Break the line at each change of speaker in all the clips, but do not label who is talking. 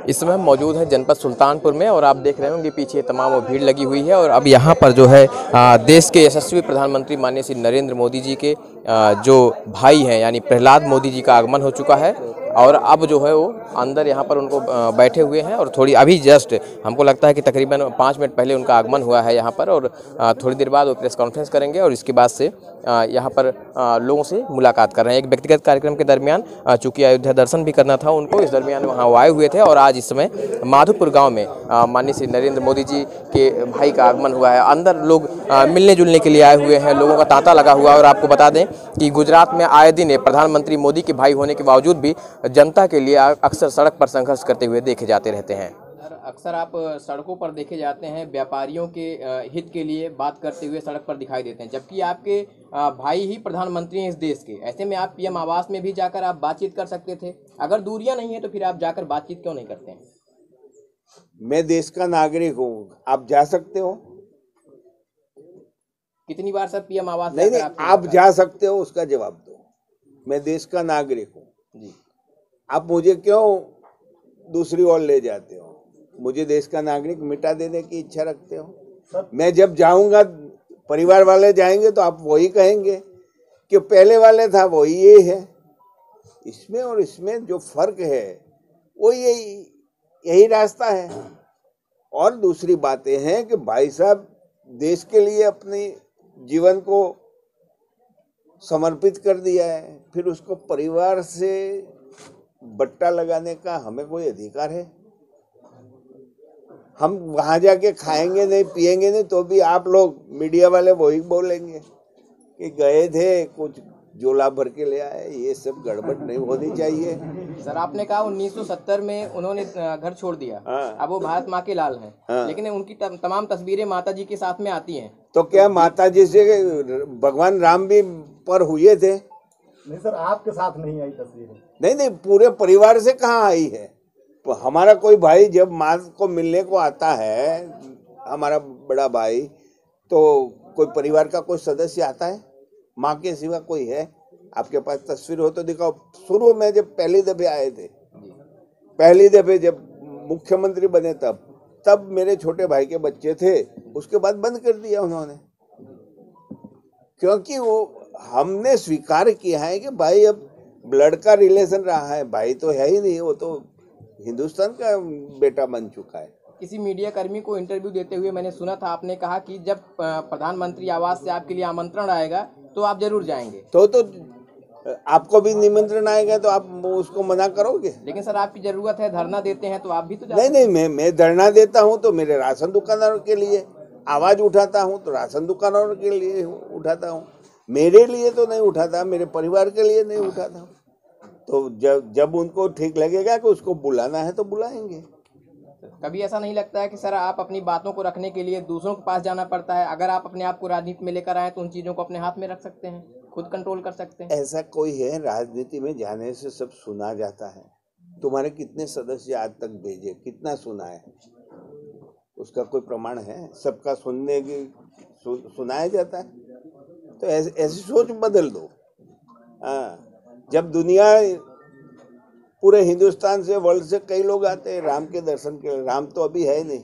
इस समय हम मौजूद हैं जनपद सुल्तानपुर में और आप देख रहे होंगे पीछे तमाम वो भीड़ लगी हुई है। और अब यहाँ पर जो है देश के यशस्वी प्रधानमंत्री माननीय श्री नरेंद्र मोदी जी के जो भाई हैं यानी प्रहलाद मोदी जी का आगमन हो चुका है। और अब जो है वो अंदर यहाँ पर उनको बैठे हुए हैं और थोड़ी अभी जस्ट हमको लगता है कि तकरीबन 5 मिनट पहले उनका आगमन हुआ है यहाँ पर। और थोड़ी देर बाद वो प्रेस कॉन्फ्रेंस करेंगे और इसके बाद से यहाँ पर लोगों से मुलाकात कर रहे हैं। एक व्यक्तिगत कार्यक्रम के दरमियान चूँकि अयोध्या दर्शन भी करना था उनको, इस दरमियान वहाँ वो आए हुए थे। और आज इस समय माधोपुर गांव में माननीय श्री नरेंद्र मोदी जी के भाई का आगमन हुआ है। अंदर लोग मिलने जुलने के लिए आए हुए हैं, लोगों का तांता लगा हुआ है। और आपको बता दें कि गुजरात में आए दिन प्रधानमंत्री मोदी के भाई होने के बावजूद भी जनता के लिए अक्सर सड़क पर संघर्ष करते हुए देखे जाते रहते हैं। अक्सर आप सड़कों पर देखे जाते हैं, व्यापारियों के हित के लिए बात करते हुए सड़क पर दिखाई देते हैं, जबकि आपके भाई ही प्रधानमंत्री हैं इस देश के। ऐसे में आप पीएम आवास में भी जाकर आप बातचीत कर सकते थे। अगर दूरियां नहीं है तो फिर आप जाकर बातचीत क्यों नहीं करते हैं?
मैं देश का नागरिक हूँ, आप जा सकते हो।
कितनी बार सर पीएम आवास
नहीं, आप जा सकते हो, उसका जवाब दो। मैं देश का नागरिक हूँ जी, आप मुझे क्यों दूसरी ओर ले जाते हो? मुझे देश का नागरिक मिटा देने की इच्छा रखते हो? मैं जब जाऊंगा, परिवार वाले जाएंगे तो आप वही कहेंगे कि पहले वाले था वही ये है। इसमें और इसमें जो फर्क है वो यही रास्ता है। और दूसरी बातें हैं कि भाई साहब देश के लिए अपने जीवन को समर्पित कर दिया है, फिर उसको परिवार से बट्टा लगाने का हमें कोई अधिकार है? हम वहां जाके खाएंगे नहीं, पिएंगे नहीं, तो भी आप लोग मीडिया वाले वही बोलेंगे कि गए थे, कुछ झोला भर के ले आए। ये सब गड़बड़ नहीं होनी चाहिए।
सर आपने कहा 1970 में उन्होंने घर छोड़ दिया।
हाँ।
अब वो भारत माँ के लाल हैं।
हाँ।
लेकिन उनकी तमाम तस्वीरें माता जी के साथ में आती हैं।
तो क्या माता जी से भगवान राम भी पर हुए थे?
नहीं सर, आपके साथ नहीं आई तस्वीरें।
नहीं, पूरे परिवार से कहाँ आई है? तो हमारा कोई भाई जब माँ को मिलने को आता है, हमारा बड़ा भाई, तो कोई परिवार का कोई सदस्य आता है? माँ के सिवा कोई है? आपके पास तस्वीर हो तो दिखाओ। शुरू में जब पहली दफे आए थे, पहली दफे जब मुख्यमंत्री बने, तब मेरे छोटे भाई के बच्चे थे, उसके बाद बंद कर दिया उन्होंने। क्योंकि वो हमने स्वीकार किया है कि भाई अब ब्लड का रिलेशन रहा है, भाई तो है ही नहीं, वो तो हिंदुस्तान का बेटा बन चुका है।
किसी मीडिया कर्मी को इंटरव्यू देते हुए मैंने सुना था, आपने कहा कि जब प्रधानमंत्री आवास से आपके लिए आमंत्रण आएगा तो आप जरूर जाएंगे।
तो आपको भी निमंत्रण आएगा तो आप उसको मना करोगे?
लेकिन सर आपकी जरूरत है, धरना देते हैं तो आप भी तो
नहीं, मैं धरना देता हूँ तो मेरे राशन दुकानदारों के लिए, आवाज उठाता हूँ तो राशन दुकानदारों के लिए उठाता हूँ, मेरे लिए तो नहीं उठाता, मेरे परिवार के लिए नहीं उठाता। तो जब उनको ठीक लगेगा कि उसको बुलाना है तो बुलाएंगे।
कभी ऐसा नहीं लगता है कि सर आप अपनी बातों को रखने के लिए दूसरों के पास जाना पड़ता है? अगर आप अपने आप को राजनीति में लेकर आए तो उन चीजों को अपने हाथ में रख सकते हैं, खुद कंट्रोल कर सकते हैं।
ऐसा कोई है? राजनीति में जाने से सब सुना जाता है। तुम्हारे कितने सदस्य आज तक भेजे, कितना सुना है, उसका कोई प्रमाण है? सबका सुनने की सुनाया जाता है? तो ऐसी सोच बदल दो। हाँ, जब दुनिया पूरे हिंदुस्तान से, वर्ल्ड से कई लोग आते हैं राम के दर्शन के लिए। राम तो अभी है नहीं,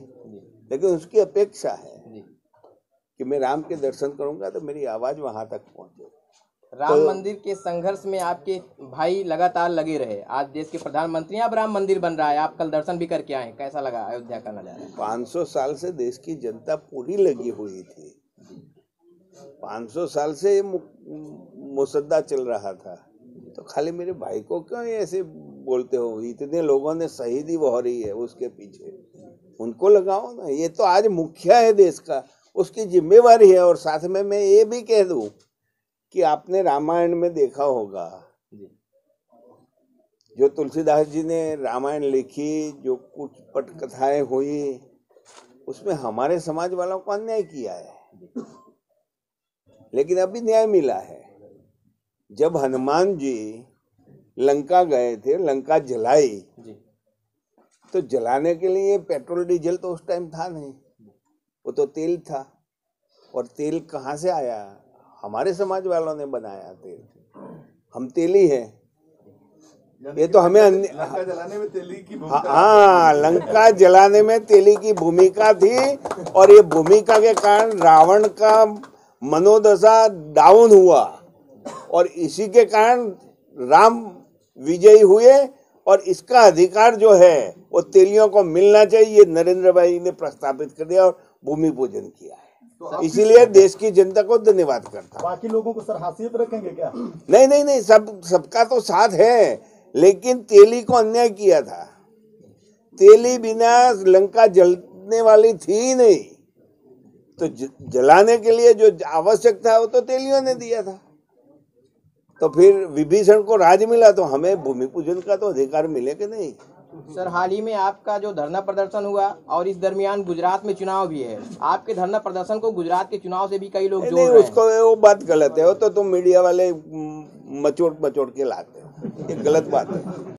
लेकिन उसकी अपेक्षा है कि मैं राम के दर्शन करूंगा तो मेरी आवाज वहां तक पहुंचे।
राम मंदिर के संघर्ष में आपके भाई लगातार लगे रहे। आज देश के प्रधानमंत्री, अब राम मंदिर बन रहा है, आप कल दर्शन भी करके आए, कैसा लगा अयोध्या का नजारा?
500 साल से देश की जनता पूरी लगी हुई थी। 500 साल से ये मुसद्दा चल रहा था, तो खाली मेरे भाई को क्यों ऐसे बोलते हो? इतने लोगों ने शहीदी वहोरी है उसके पीछे, उनको लगाओ ना। ये तो आज मुखिया है देश का, उसकी जिम्मेवारी है। और साथ में मैं ये भी कह दूं कि आपने रामायण में देखा होगा, जो तुलसीदास जी ने रामायण लिखी, जो कुछ पटकथाएं हुई, उसमें हमारे समाज वालों को अन्याय किया है, लेकिन अभी न्याय मिला है। जब हनुमान जी लंका गए थे, लंका जलाई, तो जलाने के लिए पेट्रोल डीजल तो उस टाइम था नहीं, वो तो तेल था। और तेल कहाँ से आया? हमारे समाज वालों ने बनाया तेल, हम तेली हैं। ये तो हमें
लंका जलाने में तेली की भूमिका
हाँ, लंका जलाने में तेली की भूमिका थी और ये भूमिका के कारण रावण का मनोदशा डाउन हुआ और इसी के कारण राम विजयी हुए और इसका अधिकार जो है वो तेलियों को मिलना चाहिए, नरेंद्र भाई ने प्रस्तावित कर दिया और भूमि पूजन किया है।
तो
इसीलिए देश की जनता को धन्यवाद करता हूं।
बाकी लोगों को सर हाशिए पे रखेंगे क्या?
नहीं, सबका तो साथ है, लेकिन तेली को अन्याय किया था। तेली बिना लंका जलने वाली थी ही नहीं, तो जलाने के लिए जो आवश्यक था वो तो तेलियों ने दिया था। तो फिर विभीषण को राज मिला, तो हमें भूमि पूजन का तो अधिकार मिले कि नहीं।
सर, हाल ही में आपका जो धरना प्रदर्शन हुआ और इस दरमियान गुजरात में चुनाव भी है, आपके धरना प्रदर्शन को गुजरात के चुनाव से भी कई लोग जोड़ रहे हैं।
उसको वो बात गलत है, वो तो तुम मीडिया वाले मचोड़ के लाते हो, ये गलत बात है।